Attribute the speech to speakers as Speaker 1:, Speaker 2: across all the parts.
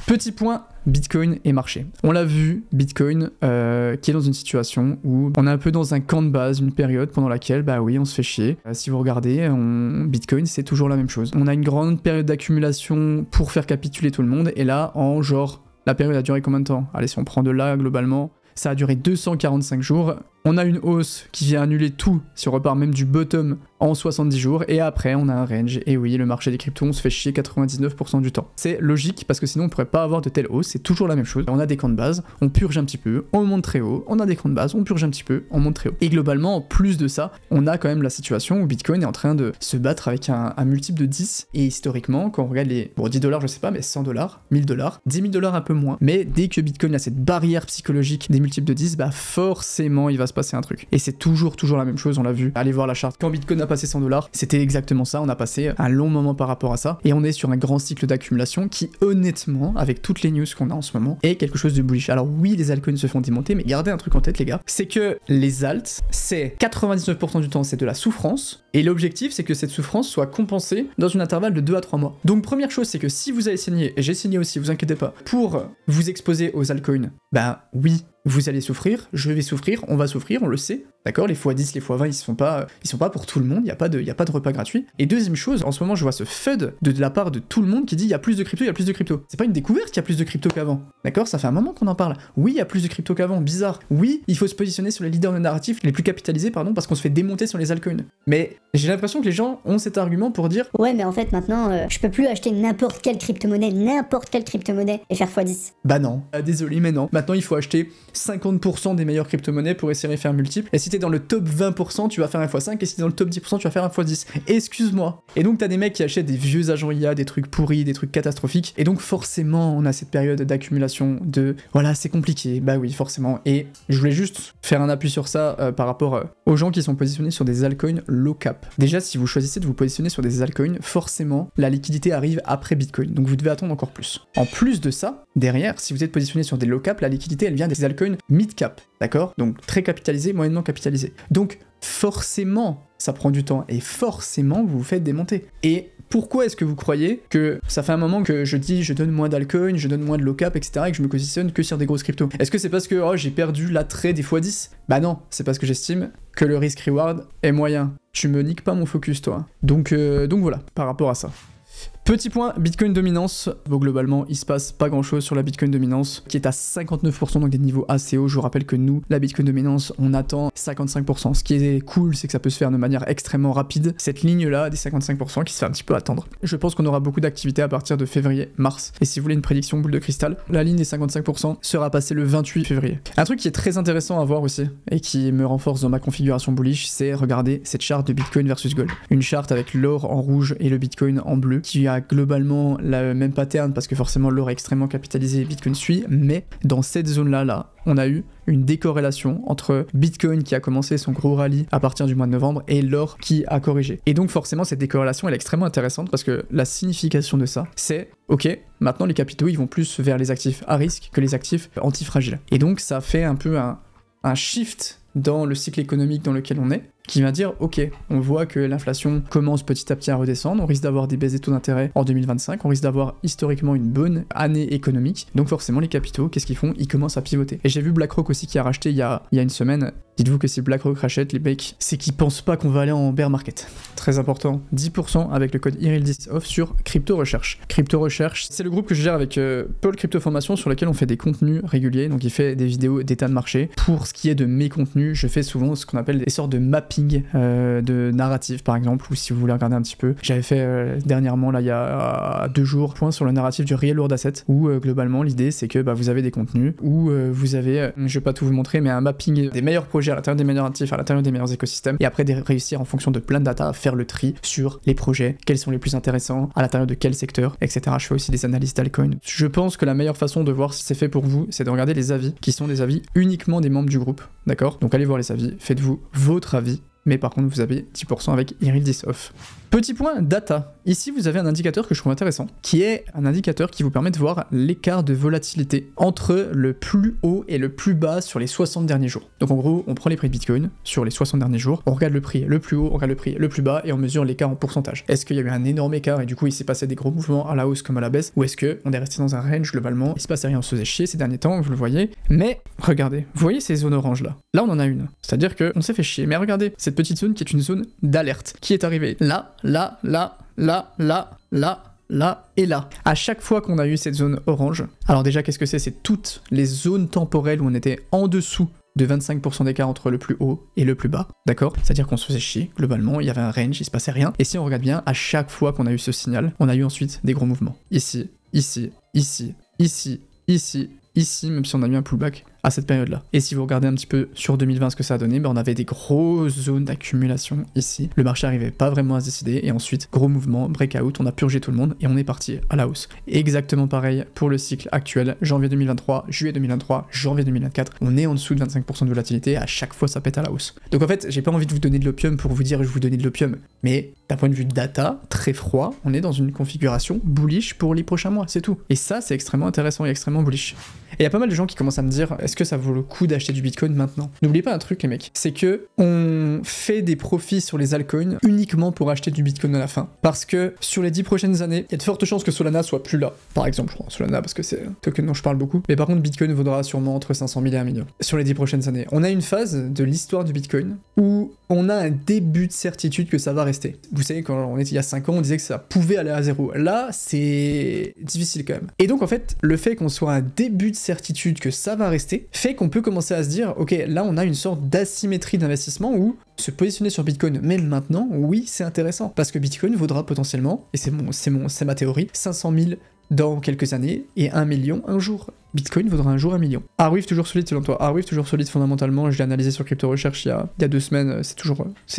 Speaker 1: Petit point, Bitcoin et marché. On l'a vu, Bitcoin qui est dans une situation où on est un peu dans un camp de base, une période pendant laquelle, bah oui, on se fait chier. Si vous regardez, Bitcoin, c'est toujours la même chose. On a une grande période d'accumulation pour faire capituler tout le monde, et là, en genre, la période a duré combien de temps? Allez, si on prend de là, globalement, ça a duré 245 jours. On a une hausse qui vient annuler tout, si on repart même du bottom en 70 jours, et après on a un range, et oui, le marché des cryptos, on se fait chier 99% du temps. C'est logique, parce que sinon on pourrait pas avoir de telle hausse, c'est toujours la même chose. On a des camps de base, on purge un petit peu, on monte très haut, on a des camps de base, on purge un petit peu, on monte très haut. Et globalement, en plus de ça, on a quand même la situation où Bitcoin est en train de se battre avec un multiple de 10, et historiquement, quand on regarde les, bon, 10 $, je sais pas, mais 100 $, 1000 $, 10 000 $ un peu moins, mais dès que Bitcoin a cette barrière psychologique des multiples de 10, bah forcément il va se passer un truc. Et c'est toujours la même chose, on l'a vu. Allez voir la charte. Quand Bitcoin a passé 100 $, c'était exactement ça, on a passé un long moment par rapport à ça, et on est sur un grand cycle d'accumulation qui, honnêtement, avec toutes les news qu'on a en ce moment, est quelque chose de bullish. Alors oui, les altcoins se font démonter, mais gardez un truc en tête, les gars, c'est que les alts, c'est 99% du temps, c'est de la souffrance, et l'objectif, c'est que cette souffrance soit compensée dans une intervalle de 2 à 3 mois. Donc première chose, c'est que si vous avez signé, et j'ai signé aussi, vous inquiétez pas, pour vous exposer aux altcoins, ben oui, vous allez souffrir, je vais souffrir, on va souffrir, on le sait, d'accord? Les x10, les x20, ils sont pas pour tout le monde, il y a pas de repas gratuit. Et deuxième chose, en ce moment, je vois ce FUD de la part de tout le monde qui dit il y a plus de crypto, il y a plus de crypto. C'est pas une découverte qu'il y a plus de crypto qu'avant, d'accord? Ça fait un moment qu'on en parle. Oui, il y a plus de crypto qu'avant, bizarre. Oui, il faut se positionner sur les leaders de narratif les plus capitalisés, pardon, parce qu'on se fait démonter sur les altcoins. Mais j'ai l'impression que les gens ont cet argument pour dire
Speaker 2: ouais, mais en fait, maintenant, je peux plus acheter n'importe quelle crypto-monnaie et faire x10.
Speaker 1: Bah non, désolé, mais non. Maintenant, il faut acheter 50% des meilleures crypto-monnaies pour essayer de faire multiple. Et si t'es dans le top 20%, tu vas faire un x5. Et si t'es dans le top 10%, tu vas faire un x10. Excuse-moi. Et donc, t'as des mecs qui achètent des vieux agents IA, des trucs pourris, des trucs catastrophiques. Et donc, forcément, on a cette période d'accumulation de... Voilà, c'est compliqué. Bah oui, forcément. Et je voulais juste faire un appui sur ça par rapport aux gens qui sont positionnés sur des altcoins low cap. Déjà, si vous choisissez de vous positionner sur des altcoins, forcément, la liquidité arrive après Bitcoin. Donc, vous devez attendre encore plus. En plus de ça, derrière, si vous êtes positionné sur des low cap, la liquidité, elle vient des altcoins mid-cap, d'accord? Donc très capitalisé, moyennement capitalisé. Donc forcément, ça prend du temps et forcément, vous vous faites démonter. Et pourquoi est-ce que vous croyez que ça fait un moment que je dis je donne moins d'altcoins, je donne moins de low cap, etc. et que je me positionne que sur des grosses cryptos? Est-ce que c'est parce que oh, j'ai perdu l'attrait des x10? Bah non, c'est parce que j'estime que le risk-reward est moyen. Tu me niques pas mon focus, toi. Donc voilà, par rapport à ça. Petit point, Bitcoin dominance. Bon, globalement, il se passe pas grand chose sur la Bitcoin dominance, qui est à 59%, donc des niveaux assez hauts. Je vous rappelle que nous, la Bitcoin dominance, on attend 55%. Ce qui est cool, c'est que ça peut se faire de manière extrêmement rapide. Cette ligne-là, des 55%, qui se fait un petit peu attendre. Je pense qu'on aura beaucoup d'activités à partir de février, mars. Et si vous voulez une prédiction boule de cristal, la ligne des 55% sera passée le 28 février. Un truc qui est très intéressant à voir aussi, et qui me renforce dans ma configuration bullish, c'est regarder cette charte de Bitcoin versus Gold. Une charte avec l'or en rouge et le Bitcoin en bleu, qui a globalement le même pattern parce que forcément l'or est extrêmement capitalisé et Bitcoin suit, mais dans cette zone-là, on a eu une décorrélation entre Bitcoin qui a commencé son gros rallye à partir du mois de novembre et l'or qui a corrigé. Et donc forcément cette décorrélation elle est extrêmement intéressante parce que la signification de ça c'est ok, maintenant les capitaux ils vont plus vers les actifs à risque que les actifs antifragiles. Et donc ça fait un peu un shift dans le cycle économique dans lequel on est, qui va dire ok, on voit que l'inflation commence petit à petit à redescendre, on risque d'avoir des baisses des taux d'intérêt en 2025, on risque d'avoir historiquement une bonne année économique, donc forcément les capitaux, qu'est-ce qu'ils font? Ils commencent à pivoter. Et j'ai vu BlackRock aussi qui a racheté il y a une semaine. Dites-vous que si BlackRock rachète, les mecs, c'est qu'ils pensent pas qu'on va aller en bear market. Très important, 10% avec le code IRIL10OFF sur Crypto Recherche. Crypto Recherche, c'est le groupe que je gère avec Paul Crypto Formation sur lequel on fait des contenus réguliers, donc il fait des vidéos d'état de marché. Pour ce qui est de mes contenus, je fais souvent ce qu'on appelle des sortes de mapping de narrative par exemple, ou si vous voulez regarder un petit peu, j'avais fait dernièrement là il y a 2 jours, point sur le narratif du Real World Asset, où globalement l'idée c'est que vous avez des contenus, où vous avez, je vais pas tout vous montrer, mais un mapping des meilleurs projets à l'intérieur des meilleurs actifs, à l'intérieur des meilleurs écosystèmes, et après de réussir en fonction de plein de data à faire le tri sur les projets, quels sont les plus intéressants, à l'intérieur de quel secteur, etc. Je fais aussi des analyses d'altcoins. Je pense que la meilleure façon de voir si c'est fait pour vous, c'est de regarder les avis, qui sont des avis uniquement des membres du groupe, d'accord? Donc allez voir les avis, faites-vous votre avis, mais par contre vous avez 10% avec Irildice off. Petit point data. Ici vous avez un indicateur que je trouve intéressant, qui est un indicateur qui vous permet de voir l'écart de volatilité entre le plus haut et le plus bas sur les 60 derniers jours. Donc en gros, on prend les prix de Bitcoin sur les 60 derniers jours, on regarde le prix le plus haut, on regarde le prix le plus bas et on mesure l'écart en pourcentage. Est-ce qu'il y a eu un énorme écart et du coup il s'est passé des gros mouvements à la hausse comme à la baisse, ou est-ce qu'on est resté dans un range globalement, il se passait rien, on se faisait chier ces derniers temps, vous le voyez. Mais regardez, vous voyez ces zones oranges là? Là on en a une, c'est-à-dire qu'on s'est fait chier, mais regardez, cette petite zone qui est une zone d'alerte, qui est arrivée là, là, là, là, là, là, là et là. À chaque fois qu'on a eu cette zone orange, alors déjà qu'est-ce que c'est? C'est toutes les zones temporelles où on était en dessous de 25% d'écart entre le plus haut et le plus bas, d'accord? C'est-à-dire qu'on se faisait chier, globalement, il y avait un range, il se passait rien. Et si on regarde bien, à chaque fois qu'on a eu ce signal, on a eu ensuite des gros mouvements. Ici, ici, ici, ici, ici, ici, même si on a eu un pullback à cette période-là. Et si vous regardez un petit peu sur 2020 ce que ça a donné, ben on avait des grosses zones d'accumulation ici. Le marché n'arrivait pas vraiment à se décider et ensuite, gros mouvement, breakout, on a purgé tout le monde et on est parti à la hausse. Exactement pareil pour le cycle actuel, janvier 2023, juillet 2023, janvier 2024. On est en dessous de 25% de volatilité, à chaque fois ça pète à la hausse. Donc en fait, j'ai pas envie de vous donner de l'opium pour vous dire je vous donner de l'opium, mais d'un point de vue data, très froid, on est dans une configuration bullish pour les prochains mois, c'est tout. Et ça, c'est extrêmement intéressant et extrêmement bullish. Et il y a pas mal de gens qui commencent à me dire, est-ce que ça vaut le coup d'acheter du Bitcoin maintenant? N'oubliez pas un truc les mecs, c'est que on fait des profits sur les altcoins uniquement pour acheter du Bitcoin à la fin. Parce que sur les 10 prochaines années, il y a de fortes chances que Solana soit plus là. Par exemple, je prends Solana parce que c'est un token dont je parle beaucoup. Mais par contre, Bitcoin vaudra sûrement entre 500 000 et 1 million sur les 10 prochaines années. On a une phase de l'histoire du Bitcoin où on a un début de certitude que ça va rester. Vous savez, quand on était il y a 5 ans, on disait que ça pouvait aller à zéro. Là, c'est difficile quand même. Et donc en fait, le fait qu'on soit un début de certitude que ça va rester, fait qu'on peut commencer à se dire, ok, là on a une sorte d'asymétrie d'investissement où se positionner sur Bitcoin même maintenant, oui, c'est intéressant. Parce que Bitcoin vaudra potentiellement, et c'est ma théorie, 500 000 dans quelques années et 1 million un jour. Bitcoin vaudra un jour 1 million. Arweave toujours solide selon toi. Arweave toujours solide fondamentalement, je l'ai analysé sur Crypto Recherche il y a 2 semaines, c'est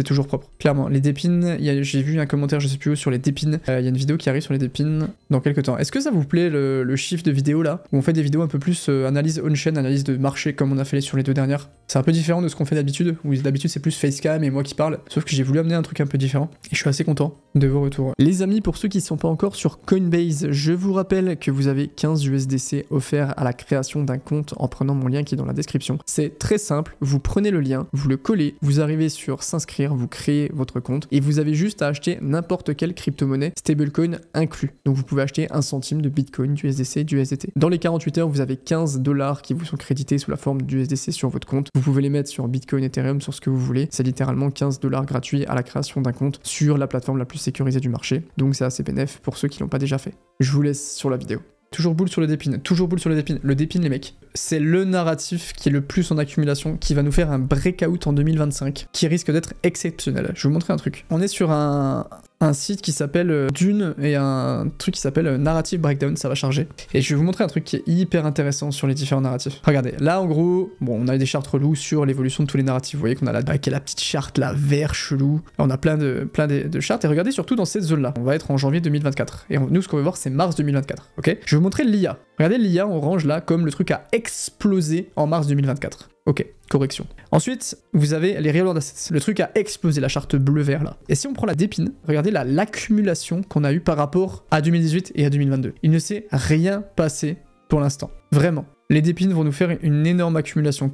Speaker 1: toujours propre. Clairement, les dépines, j'ai vu un commentaire, je sais plus où, sur les dépines, il y a une vidéo qui arrive sur les dépines dans quelques temps. Est-ce que ça vous plaît le shift de vidéo là, où on fait des vidéos un peu plus analyse on-chain, analyse de marché comme on a fait sur les 2 dernières? C'est un peu différent de ce qu'on fait d'habitude, où d'habitude c'est plus facecam et moi qui parle, sauf que j'ai voulu amener un truc un peu différent, et je suis assez content de vos retours. Les amis, pour ceux qui ne sont pas encore sur Coinbase, je vous rappelle que vous avez 15 USDC offerts à la création d'un compte en prenant mon lien qui est dans la description. C'est très simple, vous prenez le lien, vous le collez, vous arrivez sur s'inscrire, vous créez votre compte et vous avez juste à acheter n'importe quelle crypto-monnaie stablecoin inclus. Donc vous pouvez acheter 1 centime de Bitcoin, du USDC, du USDT. Dans les 48 heures, vous avez 15 $ qui vous sont crédités sous la forme du USDC sur votre compte. Vous pouvez les mettre sur Bitcoin, Ethereum, sur ce que vous voulez. C'est littéralement 15 $ gratuits à la création d'un compte sur la plateforme la plus sécurisée du marché. Donc c'est assez bénéf pour ceux qui l'ont pas déjà fait. Je vous laisse sur la vidéo. Toujours boule sur le dépine, toujours boule sur le dépine. Le dépine les mecs, c'est le narratif qui est le plus en accumulation, qui va nous faire un breakout en 2025, qui risque d'être exceptionnel. Je vais vous montrer un truc. On est sur un site qui s'appelle Dune et un truc qui s'appelle Narrative Breakdown, ça va charger. Et je vais vous montrer un truc qui est hyper intéressant sur les différents narratifs. Regardez, là en gros, bon, on a des charts relous sur l'évolution de tous les narratifs. Vous voyez qu'on a la petite charte là, vert chelou. Là, on a plein de charts et regardez surtout dans cette zone là. On va être en janvier 2024. Et nous, ce qu'on veut voir, c'est mars 2024. Ok? Je vais vous montrer l'IA. Regardez l'IA orange là, comme le truc a explosé en mars 2024. Ok, correction. Ensuite, vous avez les Real World Assets. Le truc a explosé, la charte bleu-vert là. Et si on prend la dépine, regardez l'accumulation qu'on a eu par rapport à 2018 et à 2022. Il ne s'est rien passé pour l'instant. Vraiment. Les dépines vont nous faire une énorme accumulation.